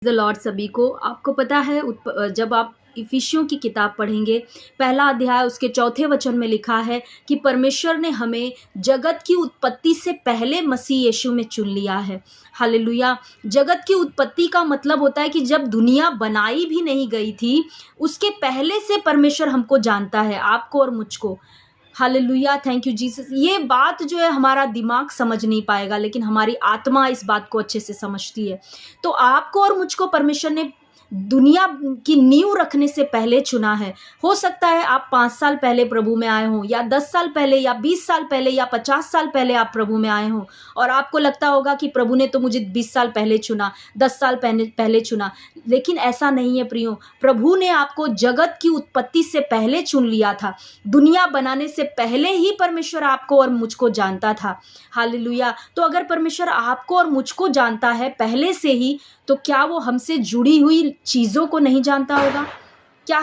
The Lord सभी को। आपको पता है जब आप इफिसियों की किताब पढ़ेंगे, पहला अध्याय उसके चौथे वचन में लिखा है कि परमेश्वर ने हमें जगत की उत्पत्ति से पहले मसीह यीशु में चुन लिया है। हालेलुया। जगत की उत्पत्ति का मतलब होता है कि जब दुनिया बनाई भी नहीं गई थी, उसके पहले से परमेश्वर हमको जानता है, आपको और मुझको। Hallelujah, thank you Jesus. ये बात जो है हमारा दिमाग समझ नहीं पाएगा, लेकिन हमारी आत्मा इस बात को अच्छे से समझती है। तो आपको और मुझको परमेश्वर ने दुनिया की नींव रखने से पहले चुना है। हो सकता है आप 5 साल पहले प्रभु में आए हों, या 10 साल पहले, या 20 साल पहले, या 50 साल पहले आप प्रभु में आए हों, और आपको लगता होगा कि प्रभु ने तो मुझे 20 साल पहले चुना, 10 साल पहले चुना। लेकिन ऐसा नहीं है प्रियो। प्रभु ने आपको जगत की उत्पत्ति से पहले चुन लिया था। दुनिया बनाने से पहले ही परमेश्वर आपको और मुझको जानता था। हालेलुया। तो अगर परमेश्वर आपको और मुझको जानता है पहले से ही, तो क्या वो हमसे जुड़ी हुई चीज़ों को नहीं जानता होगा? क्या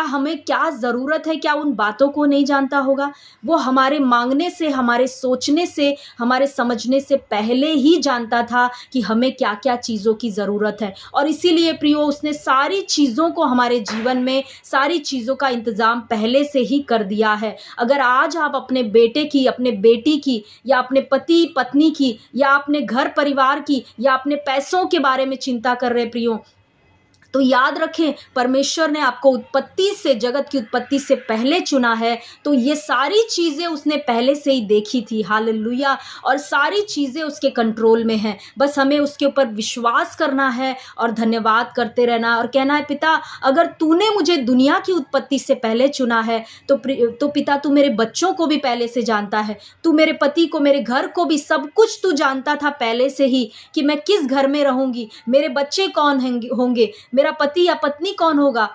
हमें क्या ज़रूरत है, क्या उन बातों को नहीं जानता होगा? वो हमारे मांगने से, हमारे सोचने से, हमारे समझने से पहले ही जानता था कि हमें क्या क्या चीज़ों की ज़रूरत है। और इसीलिए प्रियो, उसने सारी चीज़ों को हमारे जीवन में, सारी चीज़ों का इंतज़ाम पहले से ही कर दिया है। अगर आज आप अपने बेटे की, अपने बेटी की, या अपने पति पत्नी की, या अपने घर परिवार की, या अपने पैसों के बारे में चिंता कर रहे प्रियो, तो याद रखें, परमेश्वर ने आपको जगत की उत्पत्ति से पहले चुना है। तो ये सारी चीज़ें उसने पहले से ही देखी थी। हालेलुया। और सारी चीज़ें उसके कंट्रोल में हैं। बस हमें उसके ऊपर विश्वास करना है और धन्यवाद करते रहना और कहना है, पिता, अगर तूने मुझे दुनिया की उत्पत्ति से पहले चुना है, तो पिता, तू मेरे बच्चों को भी पहले से जानता है। तू मेरे पति को, मेरे घर को भी, सब कुछ तू जानता था पहले से ही, कि मैं किस घर में रहूंगी, मेरे बच्चे कौन होंगे, मेरा पति या पत्नी कौन होगा।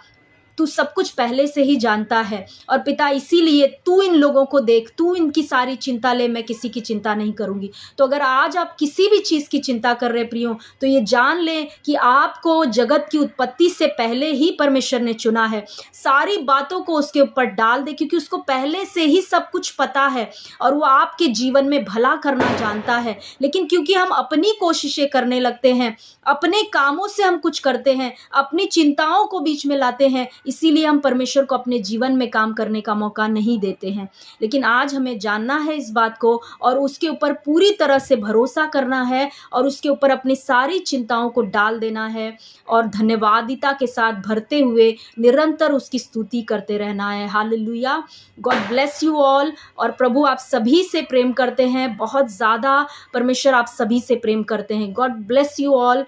तू सब कुछ पहले से ही जानता है। और पिता, इसीलिए तू इन लोगों को देख, तू इनकी सारी चिंता ले, मैं किसी की चिंता नहीं करूंगी। तो अगर आज आप किसी भी चीज़ की चिंता कर रहे प्रियो, तो ये जान लें कि आपको जगत की उत्पत्ति से पहले ही परमेश्वर ने चुना है। सारी बातों को उसके ऊपर डाल दे, क्योंकि उसको पहले से ही सब कुछ पता है और वो आपके जीवन में भला करना जानता है। लेकिन क्योंकि हम अपनी कोशिशें करने लगते हैं, अपने कामों से हम कुछ करते हैं, अपनी चिंताओं को बीच में लाते हैं, इसीलिए हम परमेश्वर को अपने जीवन में काम करने का मौका नहीं देते हैं। लेकिन आज हमें जानना है इस बात को, और उसके ऊपर पूरी तरह से भरोसा करना है, और उसके ऊपर अपनी सारी चिंताओं को डाल देना है, और धन्यवादिता के साथ भरते हुए निरंतर उसकी स्तुति करते रहना है। Hallelujah. God bless you all. और प्रभु आप सभी से प्रेम करते हैं, बहुत ज़्यादा परमेश्वर आप सभी से प्रेम करते हैं। God bless you all.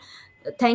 Thank